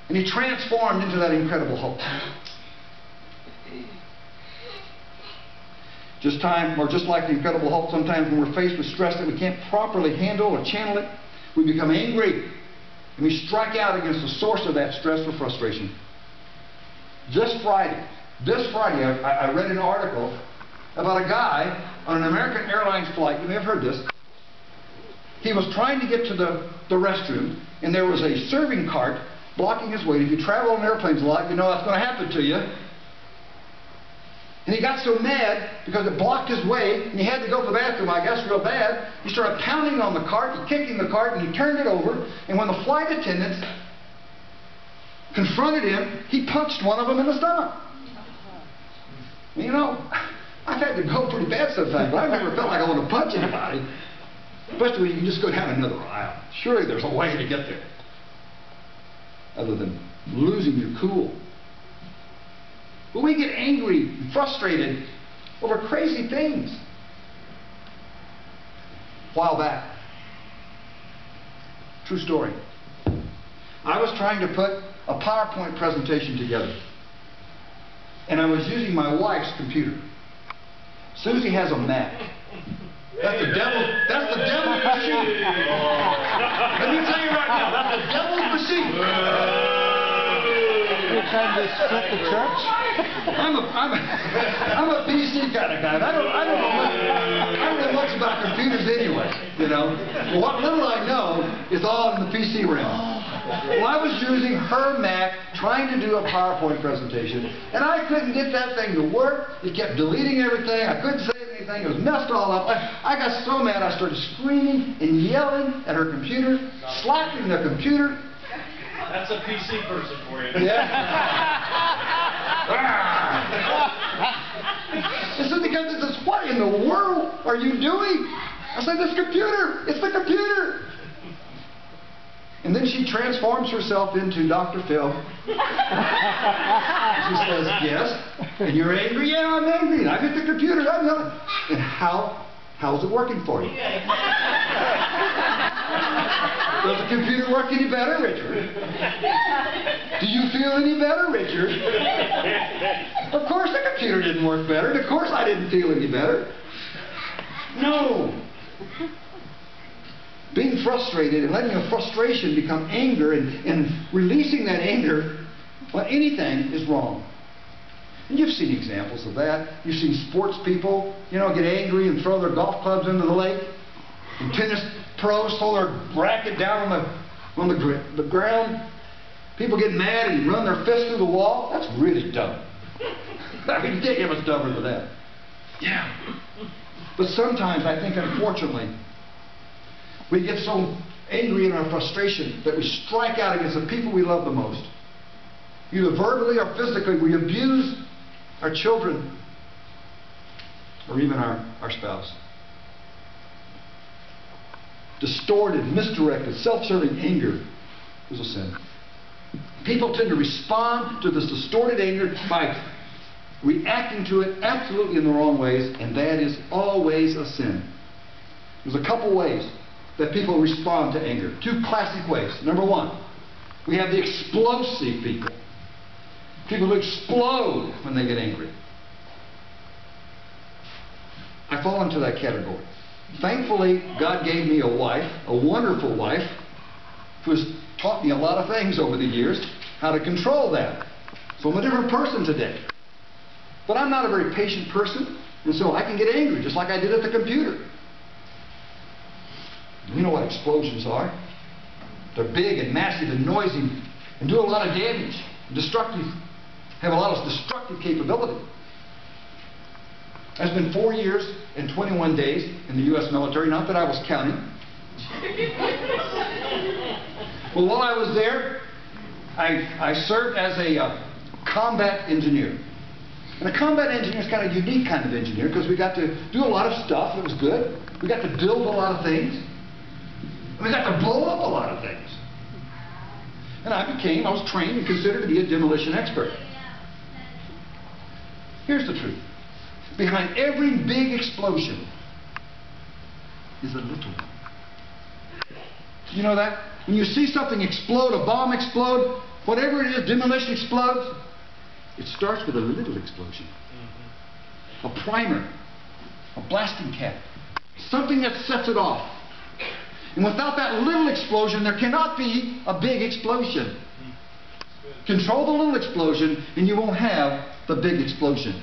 And he transformed into that Incredible Hulk. Just like the Incredible Hulk, sometimes when we're faced with stress that we can't properly handle or channel it, we become angry. And we strike out against the source of that stress or frustration. This Friday, I read an article about a guy on an American Airlines flight. You may have heard this. He was trying to get to the restroom, and there was a serving cart blocking his way. If you travel on airplanes a lot, you know that's going to happen to you. And he got so mad because it blocked his way, and he had to go to the bathroom, I guess, real bad. He started pounding on the cart, and kicking the cart, and he turned it over. And when the flight attendants confronted him, he punched one of them in the stomach. You know, I've had to go pretty bad sometimes, but I've never felt like I want to punch anybody. Especially when you can just go down another aisle. Surely there's a way to get there, other than losing your cool. But we get angry and frustrated over crazy things. A while back, true story, I was trying to put a PowerPoint presentation together, and I was using my wife's computer. Susie has a Mac. That's the devil's machine. Let me tell you right now, that's the devil's machine. You're trying to split the church? I'm a PC kind of guy. I don't know much about computers anyway, you know. What little I know is all in the PC realm. Well, I was using her Mac trying to do a PowerPoint presentation, and I couldn't get that thing to work. It kept deleting everything. I couldn't say anything. It was messed all up. I got so mad I started screaming and yelling at her computer, slapping the computer. That's a PC person for you. Yeah. This is because it says, what in the world are you doing? I said, this computer. It's the computer. And then she transforms herself into Dr. Phil. She says, yes. And you're angry? Yeah, I'm angry. And I hit the computer. I'm yelling. And how's it working for you? Does the computer work any better, Richard? Do you feel any better, Richard? Of course the computer didn't work better. And of course I didn't feel any better. No. Being frustrated and letting a frustration become anger and releasing that anger on anything is wrong. And you've seen examples of that. You've seen sports people, you know, get angry and throw their golf clubs into the lake. And tennis pros throw their racket down on the ground. People get mad and run their fist through the wall. That's really dumb. I mean, you can't get much dumber than that. Yeah. But sometimes I think, unfortunately, we get so angry in our frustration that we strike out against the people we love the most. Either verbally or physically, we abuse our children or even our spouse. Distorted, misdirected, self-serving anger is a sin. People tend to respond to this distorted anger by reacting to it absolutely in the wrong ways, and that is always a sin. There's a couple ways that people respond to anger. Two classic ways. Number one, we have the explosive people. People who explode when they get angry. I fall into that category. Thankfully, God gave me a wife, a wonderful wife, who has taught me a lot of things over the years, how to control that. So I'm a different person today. But I'm not a very patient person, and so I can get angry, just like I did at the computer. You know what explosions are. They're big and massive and noisy and do a lot of damage. Have a lot of destructive capability. I spent 4 years and 21 days in the U.S. military, not that I was counting. Well, while I was there, I served as a combat engineer. And a combat engineer is kind of a unique kind of engineer because we got to do a lot of stuff that was good. We got to build a lot of things. We got to blow up a lot of things. And I was trained and considered to be a demolition expert. Here's the truth. Behind every big explosion is a little one. You know that? When you see something explode, a bomb explode, whatever it is, demolition explodes, it starts with a little explosion. A primer, a blasting cap, something that sets it off. And without that little explosion, there cannot be a big explosion. Control the little explosion, and you won't have the big explosion.